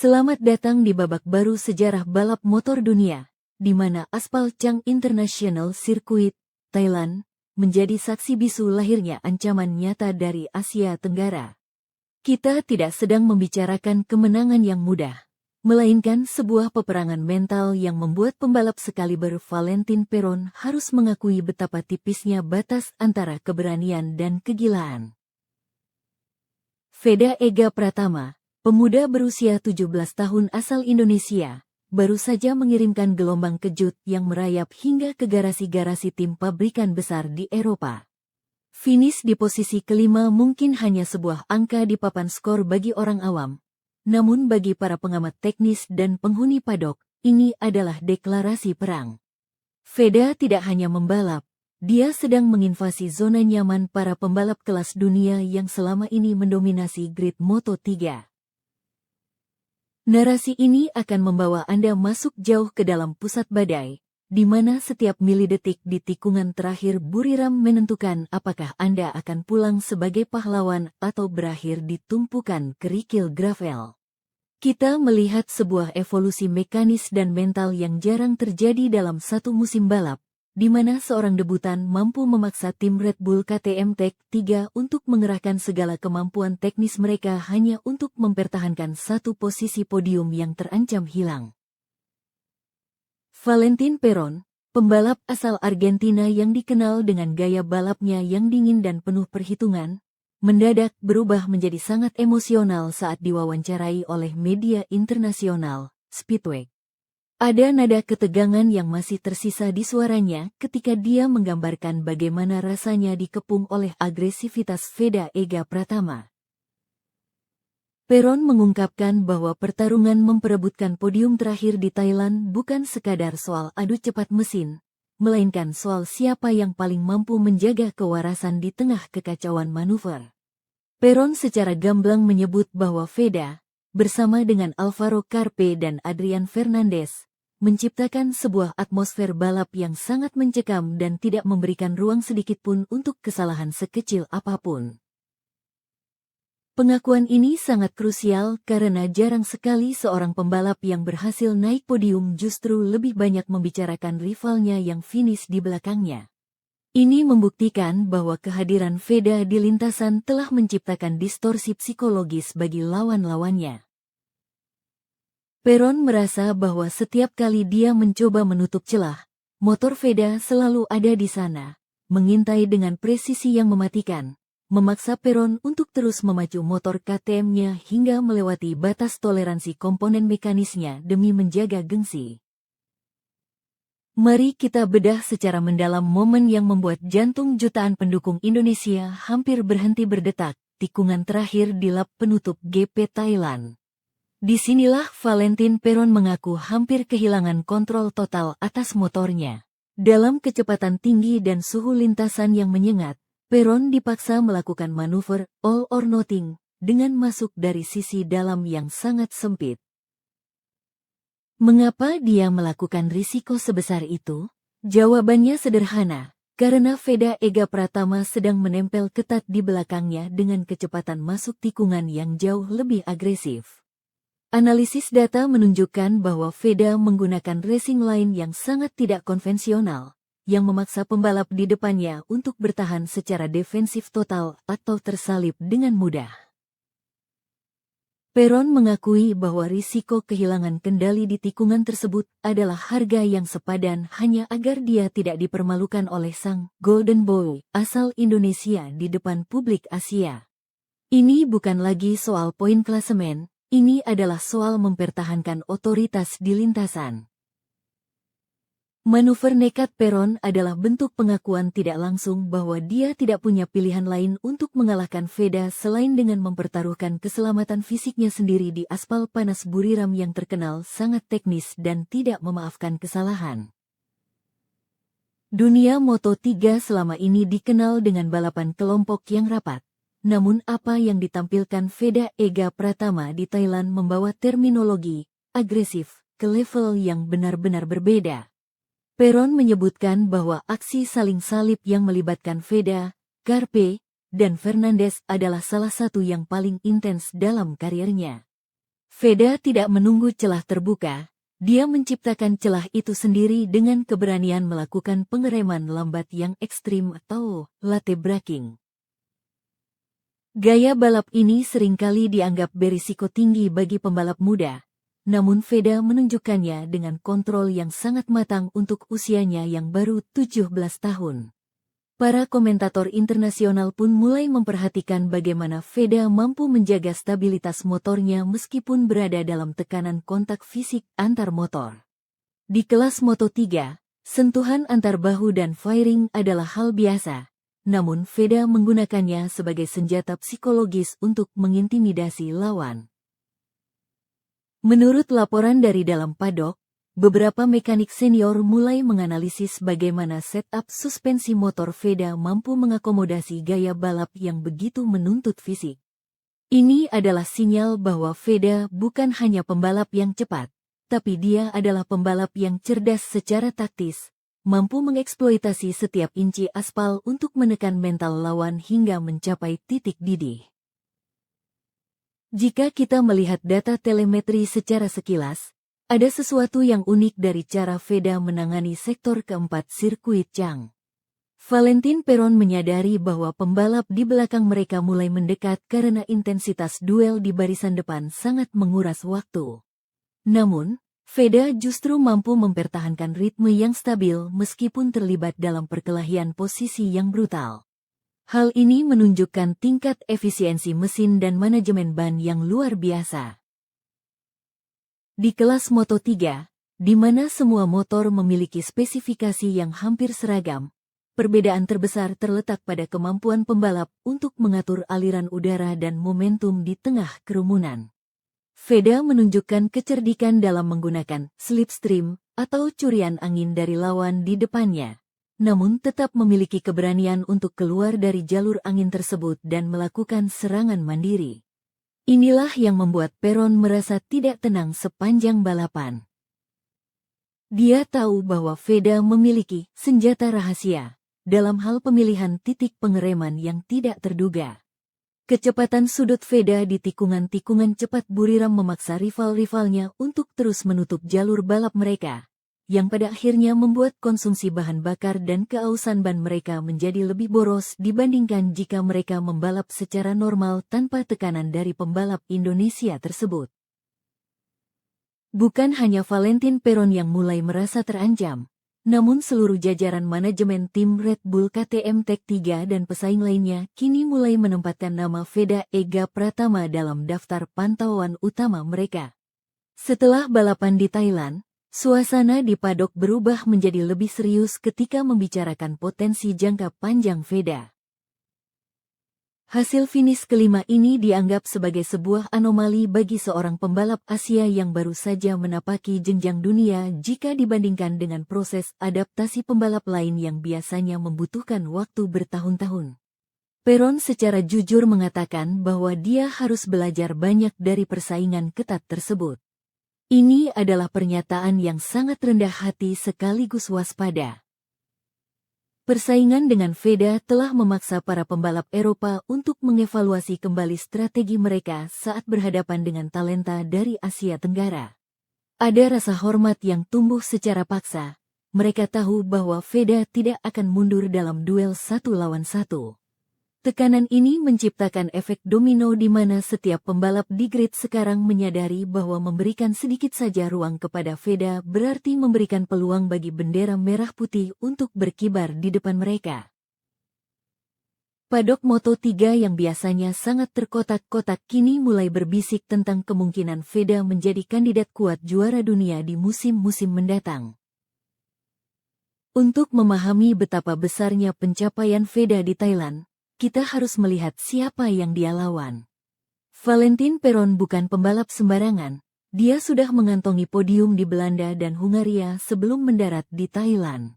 Selamat datang di babak baru sejarah balap motor dunia, di mana aspal Chang International Circuit, Thailand, menjadi saksi bisu lahirnya ancaman nyata dari Asia Tenggara. Kita tidak sedang membicarakan kemenangan yang mudah, melainkan sebuah peperangan mental yang membuat pembalap sekaliber Valentin Perron harus mengakui betapa tipisnya batas antara keberanian dan kegilaan. Veda Ega Pratama, pemuda berusia 17 tahun asal Indonesia, baru saja mengirimkan gelombang kejut yang merayap hingga ke garasi-garasi tim pabrikan besar di Eropa. Finish di posisi kelima mungkin hanya sebuah angka di papan skor bagi orang awam. Namun bagi para pengamat teknis dan penghuni padok, ini adalah deklarasi perang. Veda tidak hanya membalap, dia sedang menginvasi zona nyaman para pembalap kelas dunia yang selama ini mendominasi grid Moto3. Narasi ini akan membawa Anda masuk jauh ke dalam pusat badai, di mana setiap milidetik di tikungan terakhir Buriram menentukan apakah Anda akan pulang sebagai pahlawan atau berakhir di tumpukan kerikil gravel. Kita melihat sebuah evolusi mekanis dan mental yang jarang terjadi dalam satu musim balap, di mana seorang debutan mampu memaksa tim Red Bull KTM Tech3 untuk mengerahkan segala kemampuan teknis mereka hanya untuk mempertahankan satu posisi podium yang terancam hilang. Valentin Perron, pembalap asal Argentina yang dikenal dengan gaya balapnya yang dingin dan penuh perhitungan, mendadak berubah menjadi sangat emosional saat diwawancarai oleh media internasional, Speedweek. Ada nada ketegangan yang masih tersisa di suaranya ketika dia menggambarkan bagaimana rasanya dikepung oleh agresivitas Veda Ega Pratama. Perron mengungkapkan bahwa pertarungan memperebutkan podium terakhir di Thailand bukan sekadar soal adu cepat mesin, melainkan soal siapa yang paling mampu menjaga kewarasan di tengah kekacauan manuver. Perron secara gamblang menyebut bahwa Veda, bersama dengan Alvaro Carpe dan Adrian Fernandez, menciptakan sebuah atmosfer balap yang sangat mencekam dan tidak memberikan ruang sedikitpun untuk kesalahan sekecil apapun. Pengakuan ini sangat krusial karena jarang sekali seorang pembalap yang berhasil naik podium justru lebih banyak membicarakan rivalnya yang finish di belakangnya. Ini membuktikan bahwa kehadiran Veda di lintasan telah menciptakan distorsi psikologis bagi lawan-lawannya. Perron merasa bahwa setiap kali dia mencoba menutup celah, motor Veda selalu ada di sana, mengintai dengan presisi yang mematikan, memaksa Perron untuk terus memacu motor KTM-nya hingga melewati batas toleransi komponen mekanisnya demi menjaga gengsi. Mari kita bedah secara mendalam momen yang membuat jantung jutaan pendukung Indonesia hampir berhenti berdetak, tikungan terakhir di lap penutup GP Thailand. Disinilah Valentin Perron mengaku hampir kehilangan kontrol total atas motornya. Dalam kecepatan tinggi dan suhu lintasan yang menyengat, Perron dipaksa melakukan manuver all or nothing dengan masuk dari sisi dalam yang sangat sempit. Mengapa dia melakukan risiko sebesar itu? Jawabannya sederhana, karena Veda Ega Pratama sedang menempel ketat di belakangnya dengan kecepatan masuk tikungan yang jauh lebih agresif. Analisis data menunjukkan bahwa Veda menggunakan racing line yang sangat tidak konvensional, yang memaksa pembalap di depannya untuk bertahan secara defensif total atau tersalip dengan mudah. Perron mengakui bahwa risiko kehilangan kendali di tikungan tersebut adalah harga yang sepadan hanya agar dia tidak dipermalukan oleh sang Golden Boy asal Indonesia di depan publik Asia. Ini bukan lagi soal poin klasemen. Ini adalah soal mempertahankan otoritas di lintasan. Manuver nekat Perron adalah bentuk pengakuan tidak langsung bahwa dia tidak punya pilihan lain untuk mengalahkan Veda selain dengan mempertaruhkan keselamatan fisiknya sendiri di aspal panas Buriram yang terkenal sangat teknis dan tidak memaafkan kesalahan. Dunia Moto3 selama ini dikenal dengan balapan kelompok yang rapat. Namun apa yang ditampilkan Veda Ega Pratama di Thailand membawa terminologi agresif ke level yang benar-benar berbeda. Perron menyebutkan bahwa aksi saling salib yang melibatkan Veda, Carpe, dan Fernandez adalah salah satu yang paling intens dalam karirnya. Veda tidak menunggu celah terbuka, dia menciptakan celah itu sendiri dengan keberanian melakukan pengereman lambat yang ekstrim atau latte braking. Gaya balap ini seringkali dianggap berisiko tinggi bagi pembalap muda, namun Veda menunjukkannya dengan kontrol yang sangat matang untuk usianya yang baru 17 tahun. Para komentator internasional pun mulai memperhatikan bagaimana Veda mampu menjaga stabilitas motornya meskipun berada dalam tekanan kontak fisik antar motor. Di kelas Moto3, sentuhan antar bahu dan firing adalah hal biasa, namun Veda menggunakannya sebagai senjata psikologis untuk mengintimidasi lawan. Menurut laporan dari dalam paddock, beberapa mekanik senior mulai menganalisis bagaimana setup suspensi motor Veda mampu mengakomodasi gaya balap yang begitu menuntut fisik. Ini adalah sinyal bahwa Veda bukan hanya pembalap yang cepat, tapi dia adalah pembalap yang cerdas secara taktis, mampu mengeksploitasi setiap inci aspal untuk menekan mental lawan hingga mencapai titik didih. Jika kita melihat data telemetri secara sekilas, ada sesuatu yang unik dari cara Veda menangani sektor keempat sirkuit Chang. Valentin Perron menyadari bahwa pembalap di belakang mereka mulai mendekat karena intensitas duel di barisan depan sangat menguras waktu. Namun, Veda justru mampu mempertahankan ritme yang stabil meskipun terlibat dalam perkelahian posisi yang brutal. Hal ini menunjukkan tingkat efisiensi mesin dan manajemen ban yang luar biasa. Di kelas Moto3, di mana semua motor memiliki spesifikasi yang hampir seragam, perbedaan terbesar terletak pada kemampuan pembalap untuk mengatur aliran udara dan momentum di tengah kerumunan. Veda menunjukkan kecerdikan dalam menggunakan slipstream atau curian angin dari lawan di depannya, namun tetap memiliki keberanian untuk keluar dari jalur angin tersebut dan melakukan serangan mandiri. Inilah yang membuat Perron merasa tidak tenang sepanjang balapan. Dia tahu bahwa Veda memiliki senjata rahasia dalam hal pemilihan titik pengereman yang tidak terduga. Kecepatan sudut Veda di tikungan-tikungan cepat Buriram memaksa rival-rivalnya untuk terus menutup jalur balap mereka, yang pada akhirnya membuat konsumsi bahan bakar dan keausan ban mereka menjadi lebih boros dibandingkan jika mereka membalap secara normal tanpa tekanan dari pembalap Indonesia tersebut. Bukan hanya Valentin Perron yang mulai merasa terancam, namun seluruh jajaran manajemen tim Red Bull KTM Tech3 dan pesaing lainnya kini mulai menempatkan nama Veda Ega Pratama dalam daftar pantauan utama mereka. Setelah balapan di Thailand, suasana di paddock berubah menjadi lebih serius ketika membicarakan potensi jangka panjang Veda. Hasil finish kelima ini dianggap sebagai sebuah anomali bagi seorang pembalap Asia yang baru saja menapaki jenjang dunia jika dibandingkan dengan proses adaptasi pembalap lain yang biasanya membutuhkan waktu bertahun-tahun. Perron secara jujur mengatakan bahwa dia harus belajar banyak dari persaingan ketat tersebut. Ini adalah pernyataan yang sangat rendah hati sekaligus waspada. Persaingan dengan Veda telah memaksa para pembalap Eropa untuk mengevaluasi kembali strategi mereka saat berhadapan dengan talenta dari Asia Tenggara. Ada rasa hormat yang tumbuh secara paksa. Mereka tahu bahwa Veda tidak akan mundur dalam duel 1 lawan 1. Tekanan ini menciptakan efek domino di mana setiap pembalap di grid sekarang menyadari bahwa memberikan sedikit saja ruang kepada Veda berarti memberikan peluang bagi bendera merah putih untuk berkibar di depan mereka. Paddock Moto3 yang biasanya sangat terkotak-kotak kini mulai berbisik tentang kemungkinan Veda menjadi kandidat kuat juara dunia di musim-musim mendatang. Untuk memahami betapa besarnya pencapaian Veda di Thailand, kita harus melihat siapa yang dia lawan. Valentin Perron bukan pembalap sembarangan, dia sudah mengantongi podium di Belanda dan Hungaria sebelum mendarat di Thailand.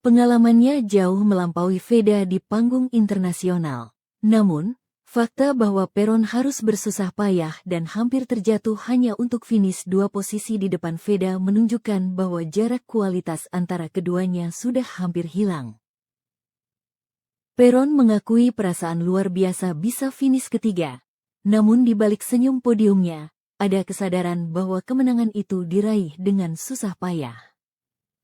Pengalamannya jauh melampaui Veda di panggung internasional. Namun, fakta bahwa Perron harus bersusah payah dan hampir terjatuh hanya untuk finish 2 posisi di depan Veda menunjukkan bahwa jarak kualitas antara keduanya sudah hampir hilang. Perron mengakui perasaan luar biasa bisa finish ketiga, namun di balik senyum podiumnya, ada kesadaran bahwa kemenangan itu diraih dengan susah payah.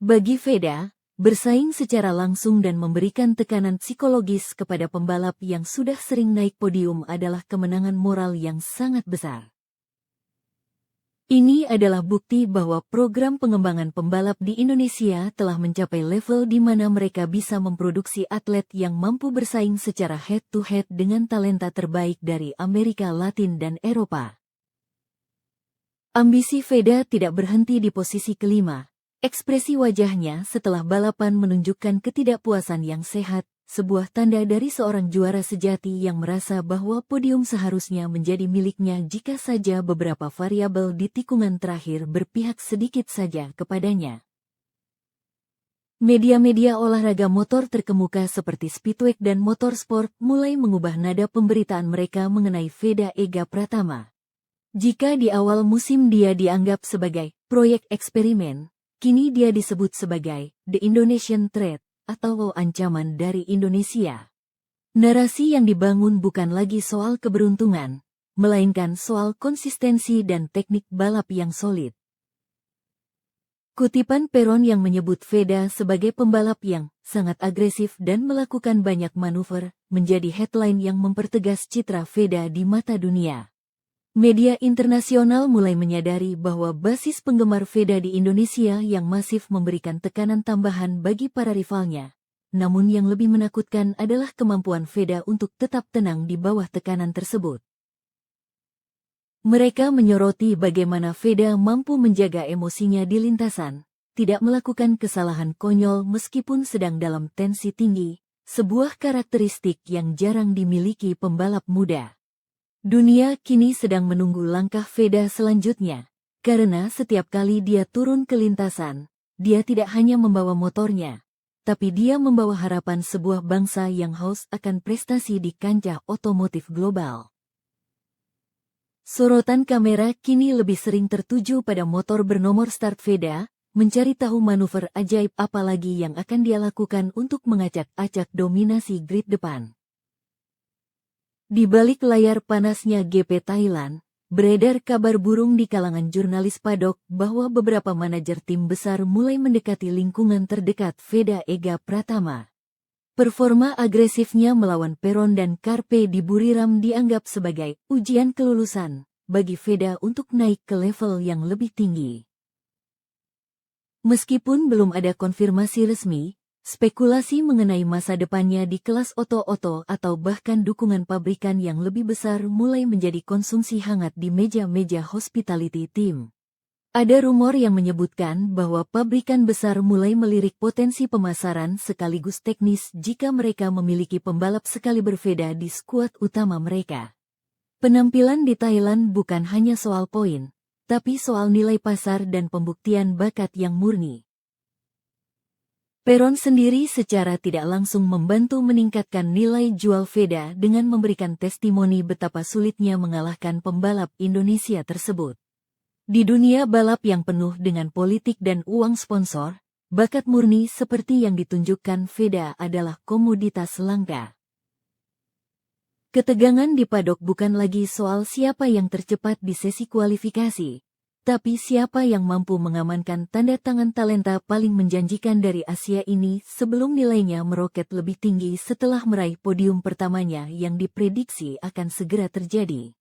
Bagi Veda, bersaing secara langsung dan memberikan tekanan psikologis kepada pembalap yang sudah sering naik podium adalah kemenangan moral yang sangat besar. Ini adalah bukti bahwa program pengembangan pembalap di Indonesia telah mencapai level di mana mereka bisa memproduksi atlet yang mampu bersaing secara head-to-head dengan talenta terbaik dari Amerika Latin dan Eropa. Ambisi Veda tidak berhenti di posisi kelima. Ekspresi wajahnya setelah balapan menunjukkan ketidakpuasan yang sehat, sebuah tanda dari seorang juara sejati yang merasa bahwa podium seharusnya menjadi miliknya jika saja beberapa variabel di tikungan terakhir berpihak sedikit saja kepadanya. Media-media olahraga motor terkemuka seperti Speedweek dan Motorsport mulai mengubah nada pemberitaan mereka mengenai Veda Ega Pratama. Jika di awal musim dia dianggap sebagai proyek eksperimen, kini dia disebut sebagai The Indonesian Threat atau ancaman dari Indonesia. Narasi yang dibangun bukan lagi soal keberuntungan, melainkan soal konsistensi dan teknik balap yang solid. Kutipan Peron yang menyebut Veda sebagai pembalap yang sangat agresif dan melakukan banyak manuver, menjadi headline yang mempertegas citra Veda di mata dunia. Media internasional mulai menyadari bahwa basis penggemar Veda di Indonesia yang masif memberikan tekanan tambahan bagi para rivalnya. Namun yang lebih menakutkan adalah kemampuan Veda untuk tetap tenang di bawah tekanan tersebut. Mereka menyoroti bagaimana Veda mampu menjaga emosinya di lintasan, tidak melakukan kesalahan konyol meskipun sedang dalam tensi tinggi, sebuah karakteristik yang jarang dimiliki pembalap muda. Dunia kini sedang menunggu langkah Veda selanjutnya, karena setiap kali dia turun ke lintasan, dia tidak hanya membawa motornya, tapi dia membawa harapan sebuah bangsa yang haus akan prestasi di kancah otomotif global. Sorotan kamera kini lebih sering tertuju pada motor bernomor start Veda, mencari tahu manuver ajaib apa lagi yang akan dia lakukan untuk mengacak-acak dominasi grid depan. Di balik layar panasnya GP Thailand, beredar kabar burung di kalangan jurnalis paddock bahwa beberapa manajer tim besar mulai mendekati lingkungan terdekat Veda Ega Pratama. Performa agresifnya melawan Peron dan Carpe di Buriram dianggap sebagai ujian kelulusan bagi Veda untuk naik ke level yang lebih tinggi. Meskipun belum ada konfirmasi resmi, spekulasi mengenai masa depannya di kelas oto-oto atau bahkan dukungan pabrikan yang lebih besar mulai menjadi konsumsi hangat di meja-meja hospitality team. Ada rumor yang menyebutkan bahwa pabrikan besar mulai melirik potensi pemasaran sekaligus teknis jika mereka memiliki pembalap sekali berbeda di skuad utama mereka. Penampilan di Thailand bukan hanya soal poin, tapi soal nilai pasar dan pembuktian bakat yang murni. Peron sendiri secara tidak langsung membantu meningkatkan nilai jual Veda dengan memberikan testimoni betapa sulitnya mengalahkan pembalap Indonesia tersebut. Di dunia balap yang penuh dengan politik dan uang sponsor, bakat murni seperti yang ditunjukkan Veda adalah komoditas langka. Ketegangan di paddock bukan lagi soal siapa yang tercepat di sesi kualifikasi, tapi siapa yang mampu mengamankan tanda tangan talenta paling menjanjikan dari Asia ini sebelum nilainya meroket lebih tinggi setelah meraih podium pertamanya yang diprediksi akan segera terjadi.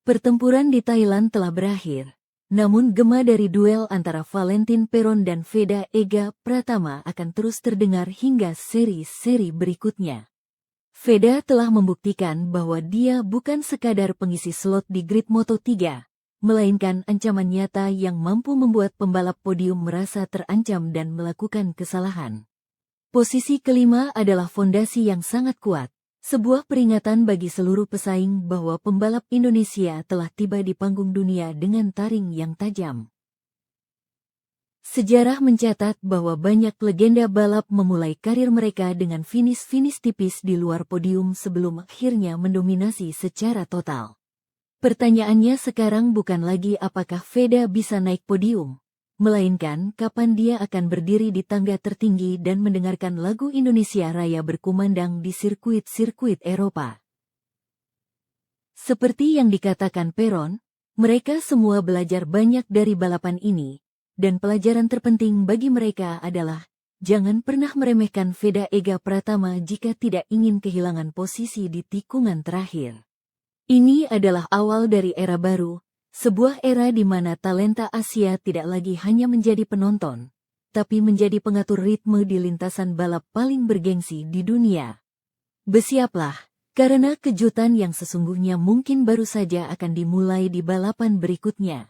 Pertempuran di Thailand telah berakhir, namun gema dari duel antara Valentin Peron dan Veda Ega Pratama akan terus terdengar hingga seri-seri berikutnya. Veda telah membuktikan bahwa dia bukan sekadar pengisi slot di grid Moto3, melainkan ancaman nyata yang mampu membuat pembalap podium merasa terancam dan melakukan kesalahan. Posisi kelima adalah fondasi yang sangat kuat, sebuah peringatan bagi seluruh pesaing bahwa pembalap Indonesia telah tiba di panggung dunia dengan taring yang tajam. Sejarah mencatat bahwa banyak legenda balap memulai karir mereka dengan finish tipis di luar podium sebelum akhirnya mendominasi secara total. Pertanyaannya sekarang bukan lagi apakah Veda bisa naik podium, melainkan kapan dia akan berdiri di tangga tertinggi dan mendengarkan lagu Indonesia Raya berkumandang di sirkuit-sirkuit Eropa. Seperti yang dikatakan Peron, mereka semua belajar banyak dari balapan ini, dan pelajaran terpenting bagi mereka adalah jangan pernah meremehkan Veda Ega Pratama jika tidak ingin kehilangan posisi di tikungan terakhir. Ini adalah awal dari era baru, sebuah era di mana talenta Asia tidak lagi hanya menjadi penonton, tapi menjadi pengatur ritme di lintasan balap paling bergengsi di dunia. Bersiaplah, karena kejutan yang sesungguhnya mungkin baru saja akan dimulai di balapan berikutnya.